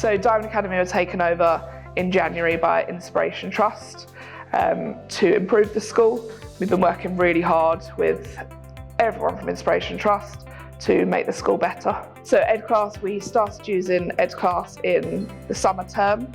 So Diamond Academy were taken over in January by Inspiration Trust to improve the school. We've been working really hard with everyone from Inspiration Trust to make the school better. So EDClass, we started using EDClass in the summer term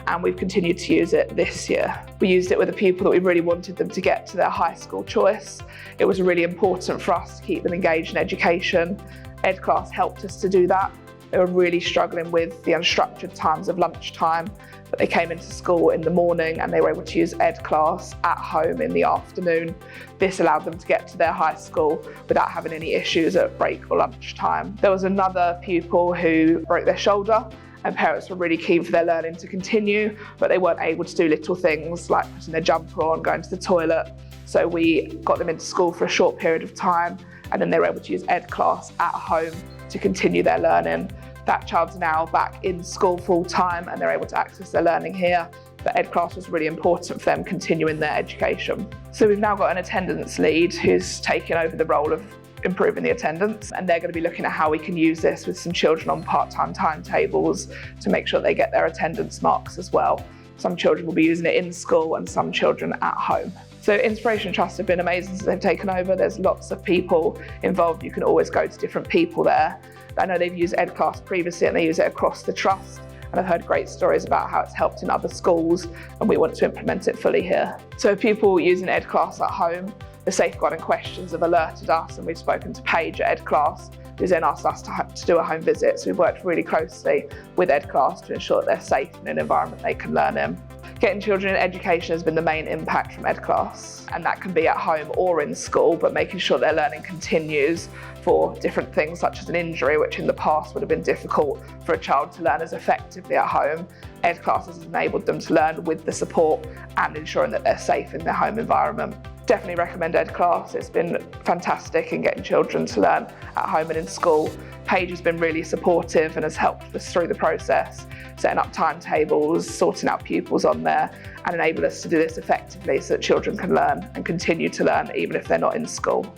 and we've continued to use it this year. We used it with a pupil that we really wanted them to get to their high school choice. It was really important for us to keep them engaged in education. EDClass helped us to do that. They were really struggling with the unstructured times of lunchtime, but they came into school in the morning and they were able to use EDClass at home in the afternoon. This allowed them to get to their high school without having any issues at break or lunchtime. There was another pupil who broke their shoulder and parents were really keen for their learning to continue, but they weren't able to do little things like putting their jumper on, going to the toilet. So we got them into school for a short period of time and then they were able to use EDClass at home to continue their learning. That child's now back in school full time and they're able to access their learning here. But EDClass was really important for them continuing their education. So we've now got an attendance lead who's taken over the role of improving the attendance, and they're going to be looking at how we can use this with some children on part-time timetables to make sure they get their attendance marks as well. Some children will be using it in school and some children at home. So Inspiration Trust have been amazing since they've taken over. There's lots of people involved. You can always go to different people there. I know they've used EDClass previously and they use it across the trust. And I've heard great stories about how it's helped in other schools and we want to implement it fully here. So people using EDClass at home, the safeguarding questions have alerted us and we've spoken to Paige at EDClass, who's then asked us to do a home visit. So we've worked really closely with EDClass to ensure that they're safe in an environment they can learn in. Getting children in education has been the main impact from EDClass, and that can be at home or in school, but making sure their learning continues for different things such as an injury, which in the past would have been difficult for a child to learn as effectively at home. EDClass has enabled them to learn with the support and ensuring that they're safe in their home environment. Definitely recommend EDClass. It's been fantastic in getting children to learn at home and in school. Paige has been really supportive and has helped us through the process, setting up timetables, sorting out pupils on there, and enable us to do this effectively so that children can learn and continue to learn even if they're not in school.